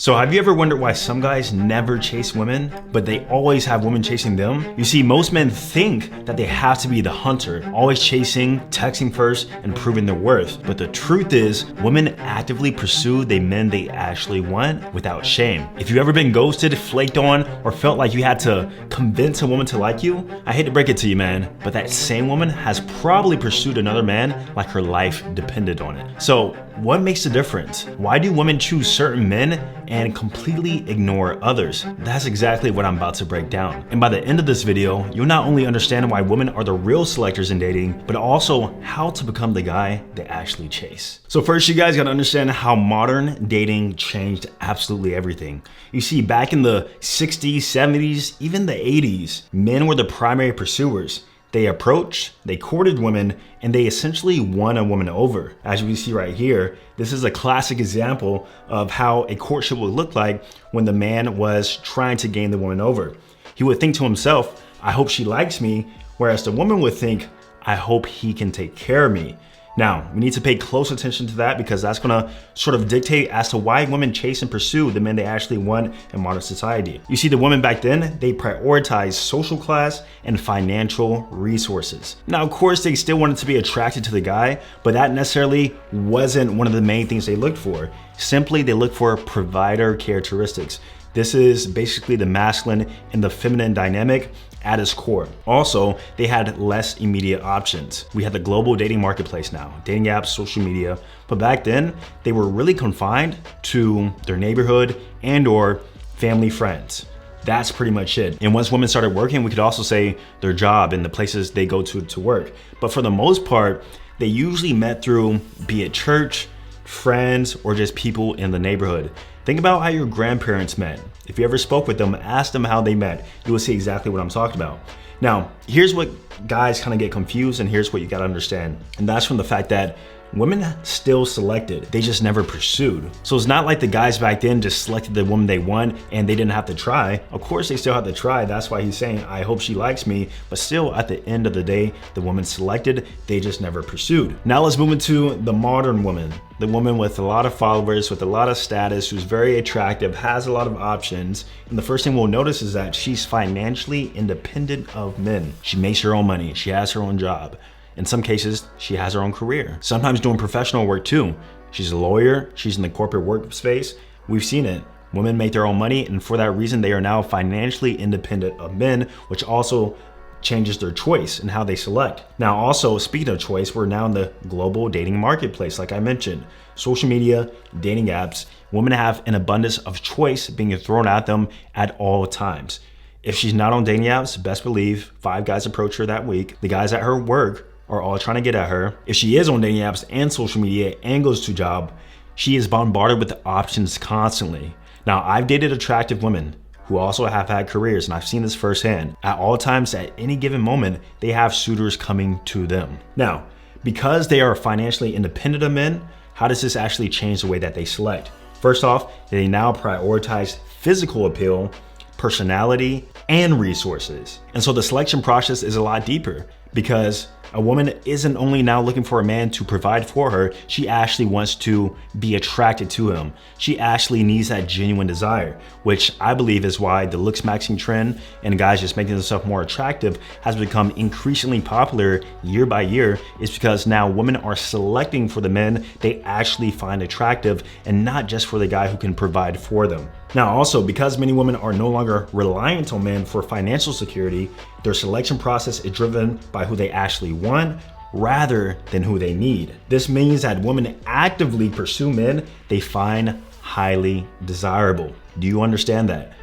So have you ever wondered why some guys never chase women, but they always have women chasing them? You see, most men think that they have to be the hunter, always chasing, texting first, and proving their worth. But the truth is, women actively pursue the men they actually want without shame. If you've ever been ghosted, flaked on, or felt like you had to convince a woman to like you, I hate to break it to you, man, but that same woman has probably pursued another man like her life depended on it. So what makes the difference? Why do women choose certain men and completely ignore others? That's exactly what I'm about to break down. And by the end of this video, you'll not only understand why women are the real selectors in dating, but also how to become the guy they actually chase. So first, you guys gotta understand how modern dating changed absolutely everything. You see, back in the 60s, 70s, even the 80s, men were the primary pursuers. They approached, they courted women, and they essentially won a woman over. As we see right here, this is a classic example of how a courtship would look like when the man was trying to gain the woman over. He would think to himself, I hope she likes me, whereas the woman would think, I hope he can take care of me. Now, we need to pay close attention to that because that's gonna sort of dictate as to why women chase and pursue the men they actually want in modern society. You see, the women back then, they prioritized social class and financial resources. Now, of course, they still wanted to be attracted to the guy, but that necessarily wasn't one of the main things they looked for. Simply, they looked for provider characteristics. This is basically the masculine and the feminine dynamic at its core. Also, they had less immediate options. We had the global dating marketplace now, dating apps, social media, but back then they were really confined to their neighborhood and or family friends. That's pretty much it. And once women started working, we could also say their job and the places they go to work. But for the most part, they usually met through, be it church, friends, or just people in the neighborhood. Think about how your grandparents met. If you ever spoke with them, ask them how they met. You will see exactly what I'm talking about. Now, here's what guys kind of get confused, and here's what you gotta understand. And that's from the fact that women still selected, they just never pursued. So it's not like the guys back then just selected the woman they want and they didn't have to try. Of course they still had to try. That's why he's saying, I hope she likes me. But still, at the end of the day, the woman selected, they just never pursued. Now let's move into the modern woman. The woman with a lot of followers, with a lot of status, who's very attractive, has a lot of options. And the first thing we'll notice is that she's financially independent of men. She makes her own money, she has her own job. In some cases, she has her own career, sometimes doing professional work too. She's a lawyer, she's in the corporate workspace. We've seen it. Women make their own money, and for that reason, they are now financially independent of men, which also changes their choice and how they select. Now, also, speaking of choice, we're now in the global dating marketplace, like I mentioned. Social media, dating apps, women have an abundance of choice being thrown at them at all times. If she's not on dating apps, best believe 5 guys approach her that week. The guys at her work are all trying to get at her. If she is on dating apps and social media and goes to job, she is bombarded with options constantly. Now, I've dated attractive women who also have had careers, and I've seen this firsthand. At all times, at any given moment, they have suitors coming to them. Now, because they are financially independent of men, how does this actually change the way that they select? First off, they now prioritize physical appeal, personality, and resources. And so the selection process is a lot deeper because a woman isn't only now looking for a man to provide for her, she actually wants to be attracted to him. She actually needs that genuine desire, which I believe is why the looks maxing trend and guys just making themselves more attractive has become increasingly popular year by year. Is because now women are selecting for the men they actually find attractive and not just for the guy who can provide for them. Now also, because many women are no longer reliant on men for financial security, their selection process is driven by who they actually want rather than who they need. This means that women actively pursue men they find highly desirable. Do you understand that?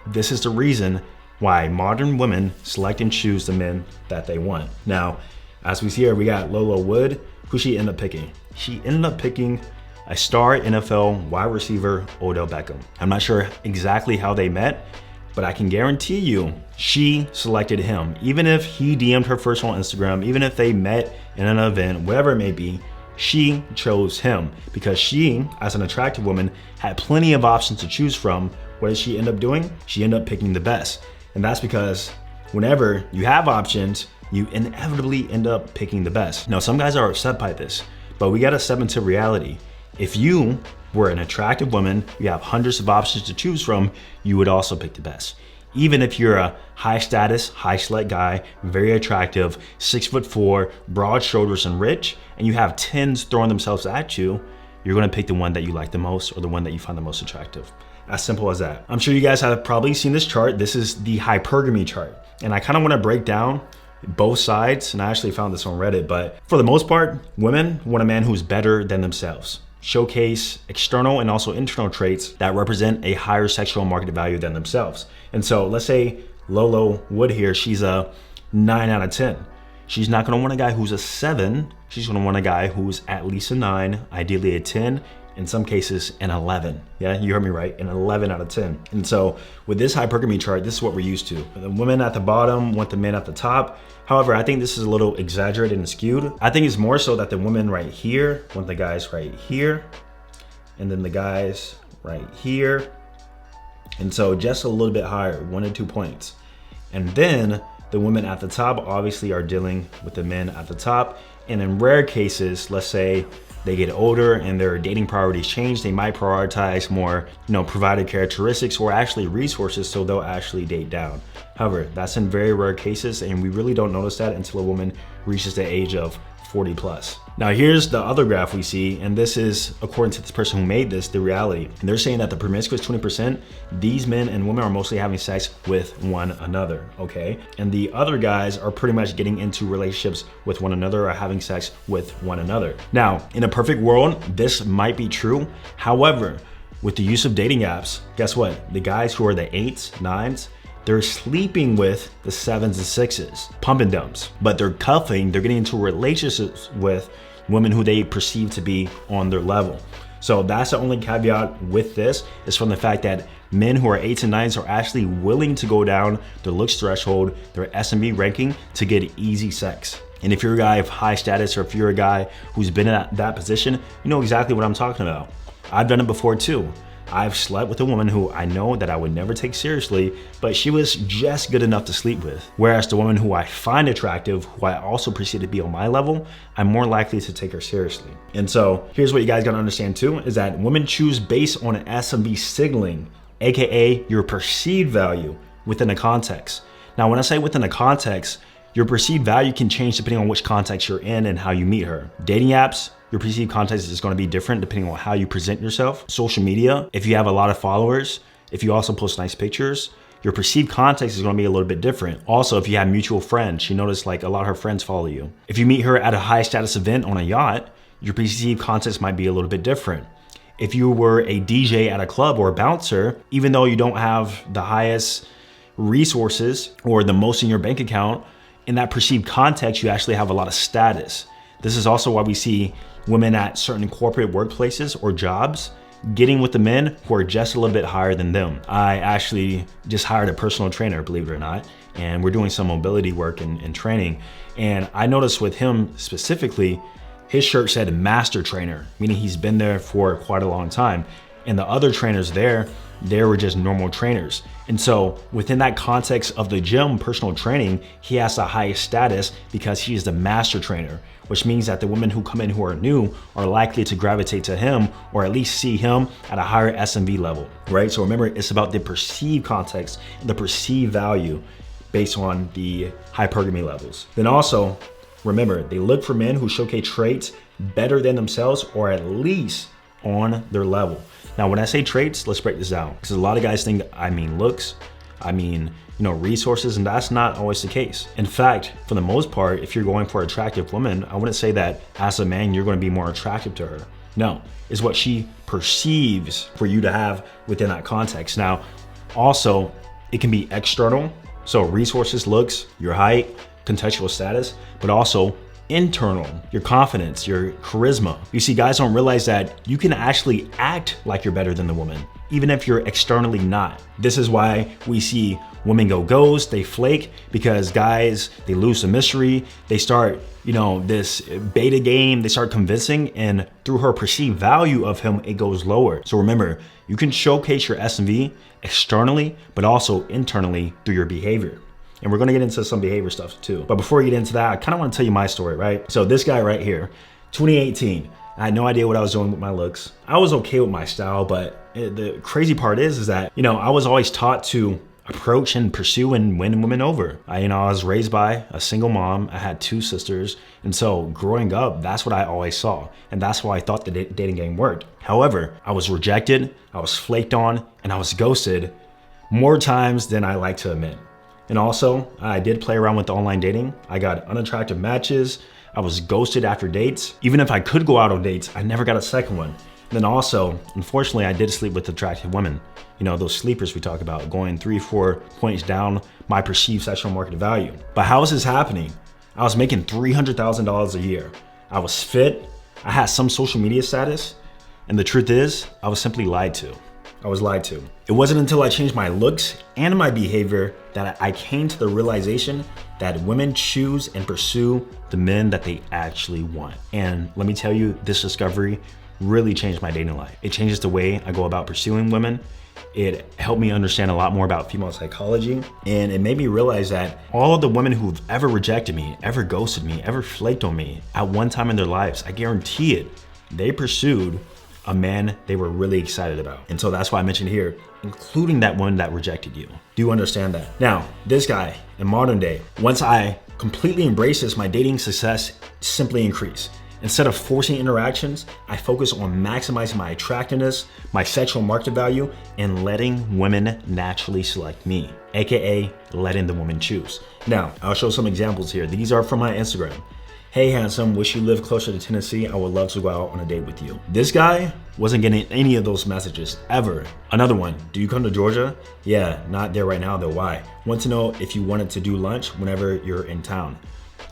This is the reason why modern women select and choose the men that they want. Now, as we see here, we got Lola Wood. Who she ended up picking? She ended up picking a star NFL wide receiver, Odell Beckham. I'm not sure exactly how they met, but I can guarantee you she selected him. Even if he DM'd her first on Instagram, even if they met in an event, whatever it may be, she chose him because she, as an attractive woman, had plenty of options to choose from. What did she end up doing? She ended up picking the best. And that's because whenever you have options, you inevitably end up picking the best. Now, some guys are upset by this, but we gotta step into reality. If you were an attractive woman, you have hundreds of options to choose from, you would also pick the best. Even if you're a high status, high select guy, very attractive, 6'4", broad shoulders and rich, and you have 10s throwing themselves at you, you're gonna pick the one that you like the most or the one that you find the most attractive. As simple as that. I'm sure you guys have probably seen this chart. This is the hypergamy chart. And I kind of want to break down both sides. And I actually found this on Reddit, but for the most part, women want a man who's better than themselves. Showcase external and also internal traits that represent a higher sexual market value than themselves. And so let's say Lolo Wood here, she's a 9 out of 10. She's not gonna want a guy who's a 7. She's gonna want a guy who's at least a 9, ideally a 10, in some cases an 11. Yeah, you heard me right, an 11 out of 10. And so with this hypergamy chart, this is what we're used to. The women at the bottom want the men at the top. However, I think this is a little exaggerated and skewed. I think it's more so that the women right here want the guys right here, and then the guys right here. And so just a little bit higher, 1 or 2 points. And then the women at the top obviously are dealing with the men at the top. And in rare cases, let's say they get older and their dating priorities change, they might prioritize more, provided characteristics or actually resources, so they'll actually date down. However, that's in very rare cases, and we really don't notice that until a woman reaches the age of 40 plus. Now here's the other graph we see, and this is, according to this person who made this, the reality. And they're saying that the promiscuous 20%, these men and women are mostly having sex with one another, okay? And the other guys are pretty much getting into relationships with one another or having sex with one another. Now, in a perfect world, this might be true. However, with the use of dating apps, guess what? The guys who are the 8s, 9s, they're sleeping with the 7s and 6s, pump and dumps, but they're cuffing, they're getting into relationships with women who they perceive to be on their level. So that's the only caveat with this, is from the fact that men who are 8s and 9s are actually willing to go down their looks threshold, their S&B ranking to get easy sex. And if you're a guy of high status, or if you're a guy who's been in that position, you know exactly what I'm talking about. I've done it before too. I've slept with a woman who I know that I would never take seriously, but she was just good enough to sleep with. Whereas the woman who I find attractive, who I also perceive to be on my level, I'm more likely to take her seriously. And so here's what you guys gotta understand too, is that women choose based on S&B signaling, AKA your perceived value within a context. Now, when I say within a context, your perceived value can change depending on which context you're in and how you meet her. Dating apps, your perceived context is going to be different depending on how you present yourself. Social media, if you have a lot of followers, if you also post nice pictures, your perceived context is going to be a little bit different. Also, if you have mutual friends, she noticed like a lot of her friends follow you. If you meet her at a high status event on a yacht, your perceived context might be a little bit different. If you were a DJ at a club or a bouncer, even though you don't have the highest resources or the most in your bank account, in that perceived context, you actually have a lot of status. This is also why we see women at certain corporate workplaces or jobs getting with the men who are just a little bit higher than them. I actually just hired a personal trainer, believe it or not, and we're doing some mobility work and training. And I noticed with him specifically, his shirt said master trainer, meaning he's been there for quite a long time. And the other trainers there, they were just normal trainers. And so within that context of the gym personal training, he has the highest status because he is the master trainer, which means that the women who come in who are new are likely to gravitate to him or at least see him at a higher S&V level, right? So remember, it's about the perceived context and the perceived value based on the hypergamy levels. Then also, remember, they look for men who showcase traits better than themselves or at least on their level. Now, when I say traits, let's break this down, because a lot of guys think I mean looks, I mean, resources, and that's not always the case. In fact, for the most part, if you're going for an attractive woman, I wouldn't say that as a man, you're going to be more attractive to her. No, it's what she perceives for you to have within that context. Now, also, it can be external. So resources, looks, your height, contextual status, but also internal, your confidence, your charisma. You see, guys don't realize that you can actually act like you're better than the woman, even if you're externally not. This is why we see women go ghost, they flake, because guys, they lose the mystery. They start, this beta game, they start convincing, and through her perceived value of him, it goes lower. So remember, you can showcase your S&V externally, but also internally through your behavior. And we're gonna get into some behavior stuff too. But before we get into that, I kind of want to tell you my story, right? So this guy right here, 2018, I had no idea what I was doing with my looks. I was okay with my style, but the crazy part is that, I was always taught to approach and pursue and win women over. I was raised by a single mom. I had 2 sisters. And so growing up, that's what I always saw. And that's why I thought the dating game worked. However, I was rejected, I was flaked on, and I was ghosted more times than I like to admit. And also, I did play around with online dating. I got unattractive matches. I was ghosted after dates. Even if I could go out on dates, I never got a second one. And then also, unfortunately, I did sleep with attractive women. Those sleepers we talk about, going 3-4 points down my perceived sexual market value. But how is this happening? I was making $300,000 a year. I was fit. I had some social media status. And the truth is, I was simply lied to. I was lied to. It wasn't until I changed my looks and my behavior that I came to the realization that women choose and pursue the men that they actually want. And let me tell you, this discovery really changed my dating life. It changes the way I go about pursuing women. It helped me understand a lot more about female psychology. And it made me realize that all of the women who've ever rejected me, ever ghosted me, ever flaked on me at one time in their lives, I guarantee it, they pursued a man they were really excited about. And so that's why I mentioned here, including that one that rejected you. Do you understand that? Now, this guy in modern day, once I completely embraced this, my dating success simply increased. Instead of forcing interactions, I focus on maximizing my attractiveness, my sexual market value, and letting women naturally select me, AKA letting the woman choose. Now, I'll show some examples here. These are from my Instagram. Hey handsome, wish you lived closer to Tennessee. I would love to go out on a date with you. This guy wasn't getting any of those messages ever. Another one, do you come to Georgia? Yeah, not there right now though, why? Want to know if you wanted to do lunch whenever you're in town.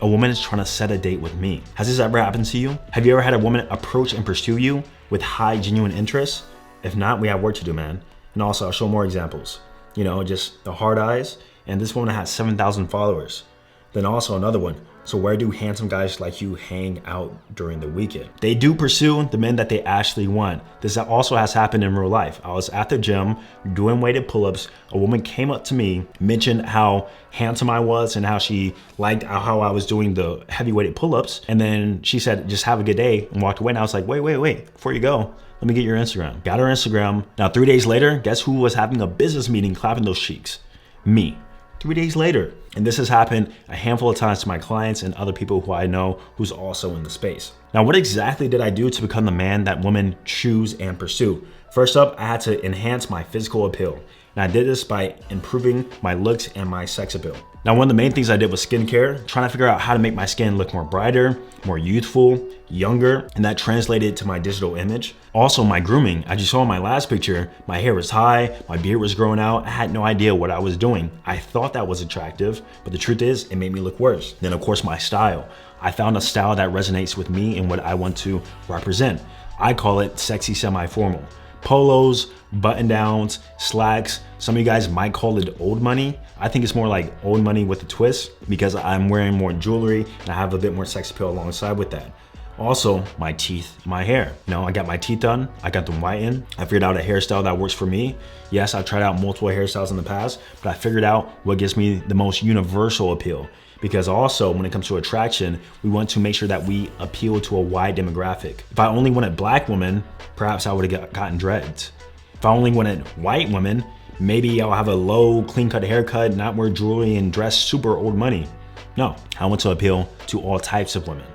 A woman is trying to set a date with me. Has this ever happened to you? Have you ever had a woman approach and pursue you with high genuine interest? If not, we have work to do, man. And also, I'll show more examples. Just the hard eyes. And this woman has 7,000 followers. Then also another one. So where do handsome guys like you hang out during the weekend? They do pursue the men that they actually want. This also has happened in real life. I was at the gym doing weighted pull-ups. A woman came up to me, mentioned how handsome I was and how she liked how I was doing the heavy weighted pull-ups. And then she said, just have a good day, and walked away. And I was like, wait, before you go, let me get your Instagram. Got her Instagram. Now 3 days later, guess who was having a business meeting clapping those cheeks? Me. 3 days later. And this has happened a handful of times to my clients and other people who I know who's also in the space. Now, what exactly did I do to become the man that women choose and pursue? First up, I had to enhance my physical appeal. And I did this by improving my looks and my sex appeal. Now, one of the main things I did was skincare, trying to figure out how to make my skin look more brighter, more youthful, younger, and that translated to my digital image. Also, my grooming. As you saw in my last picture, my hair was high, my beard was growing out. I had no idea what I was doing. I thought that was attractive, but the truth is, it made me look worse. Then, of course, my style. I found a style that resonates with me and what I want to represent. I call it sexy semi-formal. Polos, button downs, slacks. Some of you guys might call it old money. I think it's more like old money with a twist because I'm wearing more jewelry and I have a bit more sex appeal alongside with that. Also, my teeth, my hair. I got my teeth done. I got them whitened. I figured out a hairstyle that works for me. Yes, I've tried out multiple hairstyles in the past, but I figured out what gives me the most universal appeal. Because also, when it comes to attraction, we want to make sure that we appeal to a wide demographic. If I only wanted black women, perhaps I would have gotten dreads. If I only wanted white women, maybe I'll have a low, clean-cut haircut, not wear jewelry, and dress super old money. No, I want to appeal to all types of women.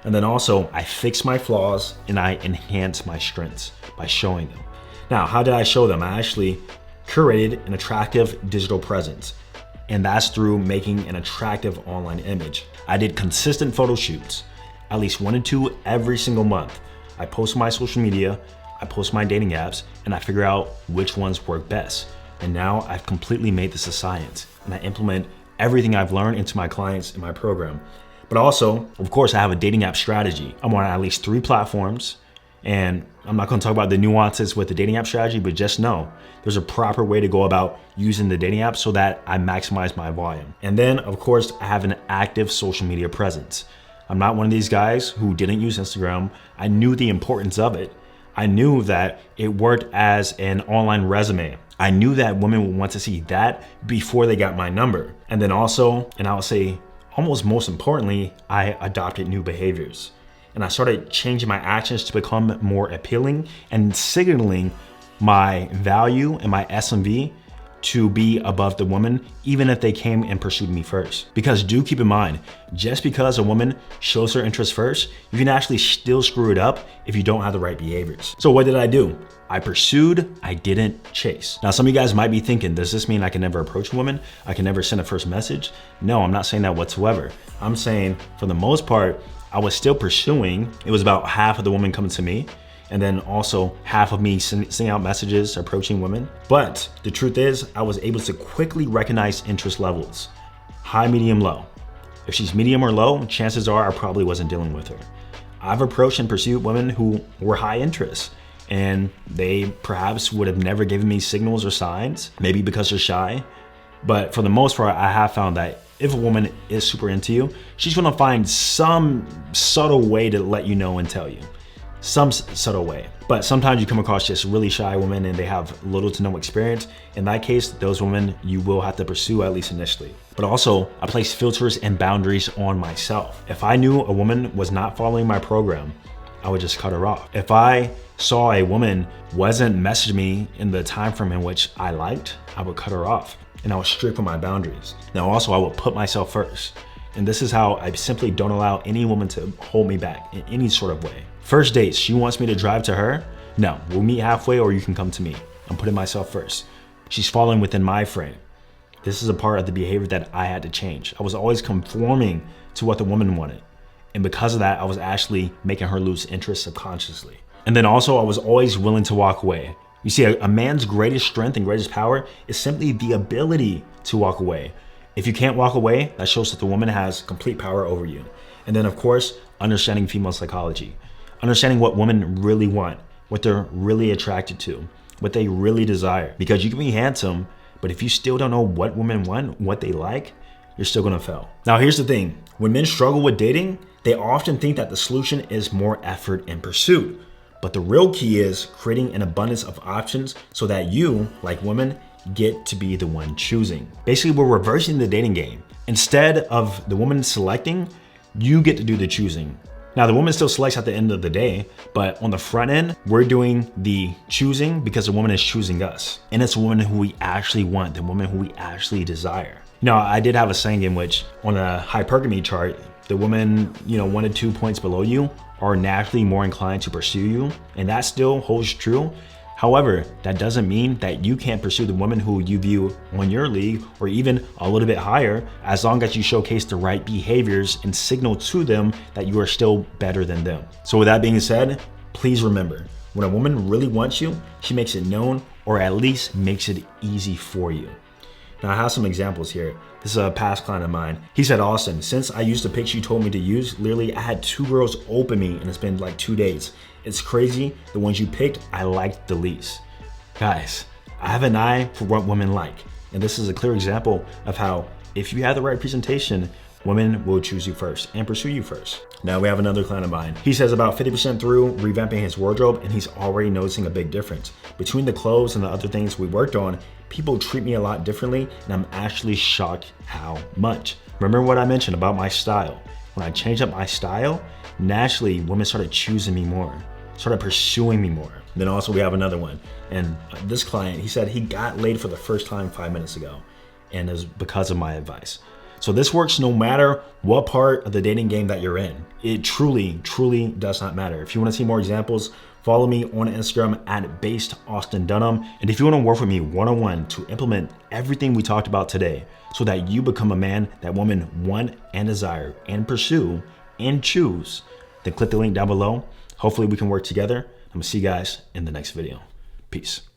And then also, I fix my flaws and I enhance my strengths by showing them. Now, how did I show them? I actually curated an attractive digital presence. And that's through making an attractive online image. I did consistent photo shoots, at least 1 or 2 every single month. I post my social media, I post my dating apps, and I figure out which ones work best. And now I've completely made this a science, and I implement everything I've learned into my clients in my program. But also, of course, I have a dating app strategy. I'm on at least 3 platforms, and I'm not gonna talk about the nuances with the dating app strategy, but just know there's a proper way to go about using the dating app so that I maximize my volume. And then, of course, I have an active social media presence. I'm not one of these guys who didn't use Instagram. I knew the importance of it. I knew that it worked as an online resume. I knew that women would want to see that before they got my number. And then also, and I would say almost most importantly, I adopted new behaviors. and I started changing my actions to become more appealing and signaling my value and my SMV to be above the woman, even if they came and pursued me first. Because do keep in mind, just because a woman shows her interest first, you can actually still screw it up if you don't have the right behaviors. So what did I do? I pursued, I didn't chase. Now, some of you guys might be thinking, does this mean I can never approach a woman? I can never send a first message? No, I'm not saying that whatsoever. I'm saying for the most part, I was still pursuing. It was about half of the women coming to me, and then also half of me sending out messages, approaching women. But the truth is, I was able to quickly recognize interest levels, high, medium, low. If she's medium or low, chances are I probably wasn't dealing with her. I've approached and pursued women who were high interest, and they perhaps would have never given me signals or signs, maybe because they're shy. But for the most part, I have found that if a woman is super into you, she's gonna find some subtle way to let you know and tell you. Some subtle way. But sometimes you come across just really shy women and they have little to no experience. In that case, those women you will have to pursue, at least initially. But also, I place filters and boundaries on myself. If I knew a woman was not following my program, I would just cut her off. If I saw a woman wasn't messaging me in the time frame in which I liked, I would cut her off, and I would strict on my boundaries. Now also, I would put myself first. And this is how I simply don't allow any woman to hold me back in any sort of way. First dates, she wants me to drive to her? No, we'll meet halfway or you can come to me. I'm putting myself first. She's falling within my frame. This is a part of the behavior that I had to change. I was always conforming to what the woman wanted. And because of that, I was actually making her lose interest subconsciously. And then also, I was always willing to walk away. You see, a man's greatest strength and greatest power is simply the ability to walk away. If you can't walk away, that shows that the woman has complete power over you. And then of course, understanding female psychology. Understanding what women really want, what they're really attracted to, what they really desire. Because you can be handsome, but if you still don't know what women want, what they like, you're still gonna fail. Now here's the thing, when men struggle with dating, they often think that the solution is more effort and pursuit. But the real key is creating an abundance of options so that you, like women, get to be the one choosing. Basically, we're reversing the dating game. Instead of the woman selecting, you get to do the choosing. Now, the woman still selects at the end of the day, but on the front end, we're doing the choosing because the woman is choosing us. And it's a woman who we actually want, the woman who we actually desire. Now, I did have a saying in which on a hypergamy chart, the woman, 1 to 2 points below you are naturally more inclined to pursue you. And that still holds true. However, that doesn't mean that you can't pursue the woman who you view on your league or even a little bit higher, as long as you showcase the right behaviors and signal to them that you are still better than them. So with that being said, please remember, when a woman really wants you, she makes it known or at least makes it easy for you. Now I have some examples here. This is a past client of mine. He said, Austin, since I used the pics you told me to use, literally I had 2 girls open me and it's been like 2 days. It's crazy, the ones you picked, I liked the least. Guys, I have an eye for what women like. And this is a clear example of how if you have the right presentation, women will choose you first and pursue you first. Now we have another client of mine. He says about 50% through revamping his wardrobe and he's already noticing a big difference. Between the clothes and the other things we worked on, people treat me a lot differently and I'm actually shocked how much. Remember what I mentioned about my style. When I changed up my style, naturally women started choosing me more, started pursuing me more. Then also we have another one. And this client, he said he got laid for the first time 5 minutes ago. And it was because of my advice. So this works no matter what part of the dating game that you're in. It truly, truly does not matter. If you want to see more examples, follow me on Instagram at @BasedAustinDunham. And if you want to work with me one-on-one to implement everything we talked about today so that you become a man that women want and desire and pursue and choose, then click the link down below. Hopefully we can work together. I'm gonna see you guys in the next video. Peace.